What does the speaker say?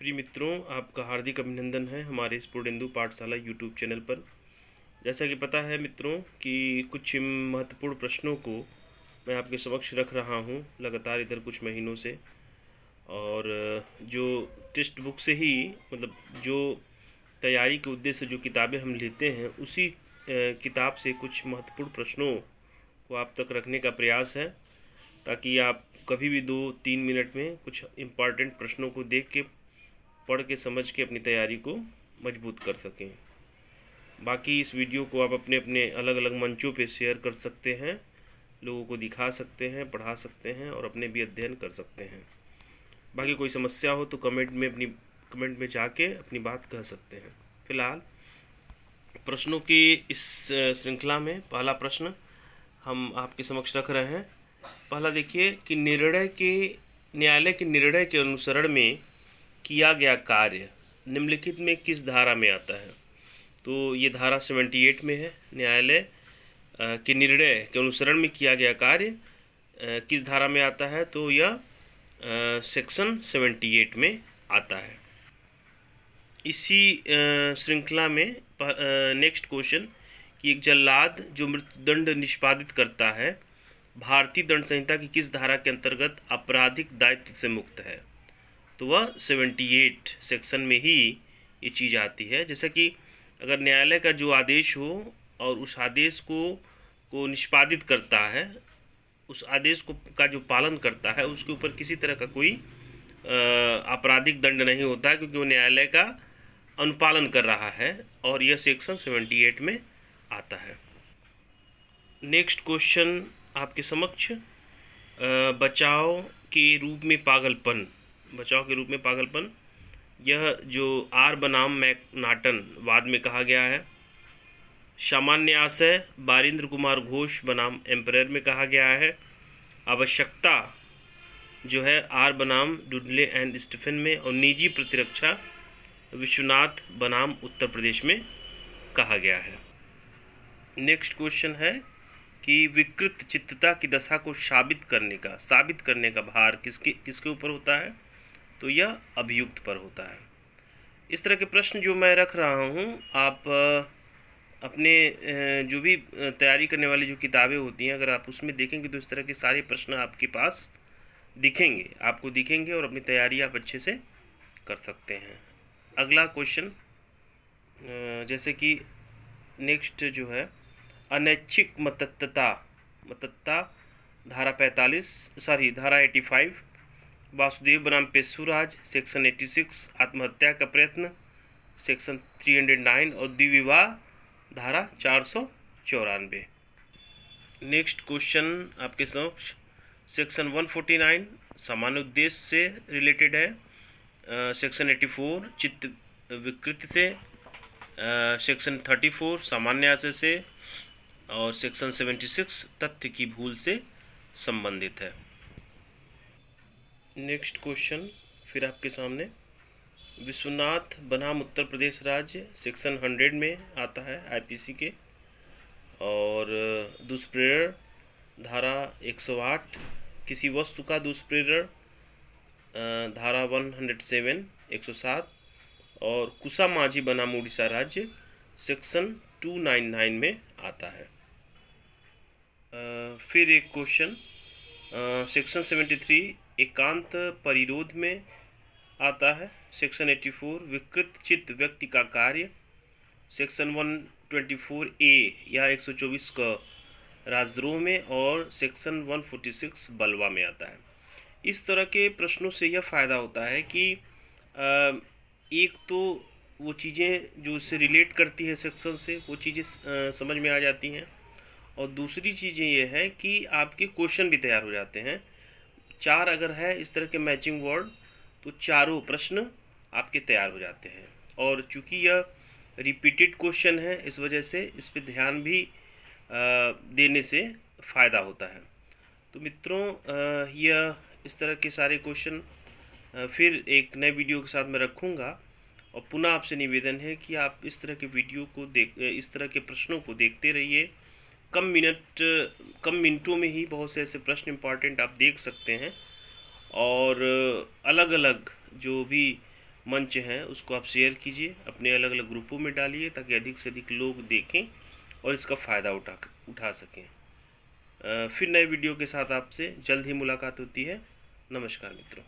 प्रिय मित्रों, आपका हार्दिक अभिनंदन है हमारे स्फुटेन्दु पाठशाला यूट्यूब चैनल पर। जैसा कि पता है मित्रों कि कुछ महत्वपूर्ण प्रश्नों को मैं आपके समक्ष रख रहा हूं लगातार इधर कुछ महीनों से। और जो टेक्स्ट बुक से ही मतलब जो तैयारी के उद्देश्य से जो किताबें हम लेते हैं उसी किताब से कुछ महत्वपूर्ण प्रश्नों को आप तक रखने का प्रयास है, ताकि आप कभी भी 2-3 मिनट में कुछ इम्पॉर्टेंट प्रश्नों को देख के पढ़ के समझ के अपनी तैयारी को मजबूत कर सकें। बाकी इस वीडियो को आप अपने अपने अलग अलग मंचों पे शेयर कर सकते हैं, लोगों को दिखा सकते हैं, पढ़ा सकते हैं और अपने भी अध्ययन कर सकते हैं। बाकी कोई समस्या हो तो कमेंट में जाके अपनी बात कह सकते हैं। फिलहाल प्रश्नों की इस श्रृंखला में पहला प्रश्न हम आपके समक्ष रख रहे हैं। पहला देखिए कि न्यायालय के निर्णय के अनुसरण में किया गया कार्य निम्नलिखित में किस धारा में आता है। तो ये धारा 78 में है। न्यायालय के निर्णय के अनुसरण में किया गया कार्य किस धारा में आता है, तो यह सेक्शन 78 में आता है। इसी श्रृंखला में नेक्स्ट क्वेश्चन कि एक जल्लाद जो मृत्युदंड निष्पादित करता है भारतीय दंड संहिता की किस धारा के अंतर्गत आपराधिक दायित्व से मुक्त है, तो वह 78 सेक्शन में ही ये चीज़ आती है। जैसे कि अगर न्यायालय का जो आदेश हो और उस आदेश को निष्पादित करता है, उस आदेश का जो पालन करता है, उसके ऊपर किसी तरह का कोई आपराधिक दंड नहीं होता है, क्योंकि वो न्यायालय का अनुपालन कर रहा है, और यह सेक्शन 78 में आता है। नेक्स्ट क्वेश्चन आपके समक्ष बचाव के रूप में पागलपन, यह जो आर बनाम मैकनाटन वाद में कहा गया है। सामान्य आशय बारिंद्र कुमार घोष बनाम एम्परर में कहा गया है। आवश्यकता जो है आर बनाम डुडले एंड स्टीफन में, और निजी प्रतिरक्षा विश्वनाथ बनाम उत्तर प्रदेश में कहा गया है। नेक्स्ट क्वेश्चन है कि विकृत चित्तता की दशा को साबित करने का भार किसके ऊपर होता है, तो यह अभियुक्त पर होता है। इस तरह के प्रश्न जो मैं रख रहा हूँ, आप अपने जो भी तैयारी करने वाली जो किताबें होती हैं, अगर आप उसमें देखेंगे तो इस तरह के सारे प्रश्न आपके पास आपको दिखेंगे और अपनी तैयारी आप अच्छे से कर सकते हैं। अगला क्वेश्चन जैसे कि नेक्स्ट जो है अनैच्छिक मतत्तता धारा 85 वासुदेव बनाम पेशुराज सेक्शन 86, आत्महत्या का प्रयत्न सेक्शन 309 और द्विविवाह धारा 494। नेक्स्ट क्वेश्चन आपके समक्ष सेक्शन 149 सामान्य उद्देश्य से रिलेटेड है, सेक्शन 84 चित्त विकृति से, सेक्शन 34 सामान्य आशय से, और सेक्शन 76 तथ्य की भूल से संबंधित है। नेक्स्ट क्वेश्चन फिर आपके सामने विश्वनाथ बनाम उत्तर प्रदेश राज्य सेक्शन 100 में आता है आईपीसी के, और दुष्प्रेरण धारा 108 किसी वस्तु का दुष्प्रेरण धारा 107 107, और कुसा माझी बनाम उड़ीसा राज्य सेक्शन 299 में आता है। फिर एक क्वेश्चन सेक्शन 73 एकांत परिरोध में आता है, सेक्शन 84 विकृत चित्त व्यक्ति का कार्य, सेक्शन 124 ए या 124 का राजद्रोह में, और सेक्शन 146 बलवा में आता है। इस तरह के प्रश्नों से यह फ़ायदा होता है कि एक तो वो चीज़ें जो उससे रिलेट करती है सेक्शन से, वो चीज़ें समझ में आ जाती हैं, और दूसरी चीज़ें ये है कि आपके क्वेश्चन भी तैयार हो जाते हैं। 4 अगर है इस तरह के मैचिंग वर्ड, तो चारों प्रश्न आपके तैयार हो जाते हैं। और चूँकि यह रिपीटेड क्वेश्चन है, इस वजह से इस पर ध्यान भी देने से फ़ायदा होता है। तो मित्रों, यह इस तरह के सारे क्वेश्चन फिर एक नए वीडियो के साथ मैं रखूँगा, और पुनः आपसे निवेदन है कि आप इस तरह के इस तरह के प्रश्नों को देखते रहिए। कम मिनटों में ही बहुत से ऐसे प्रश्न इम्पॉर्टेंट आप देख सकते हैं, और अलग अलग जो भी मंच हैं उसको आप शेयर कीजिए, अपने अलग अलग ग्रुपों में डालिए ताकि अधिक से अधिक लोग देखें और इसका फ़ायदा उठा सकें। फिर नए वीडियो के साथ आपसे जल्द ही मुलाकात होती है। नमस्कार मित्रों।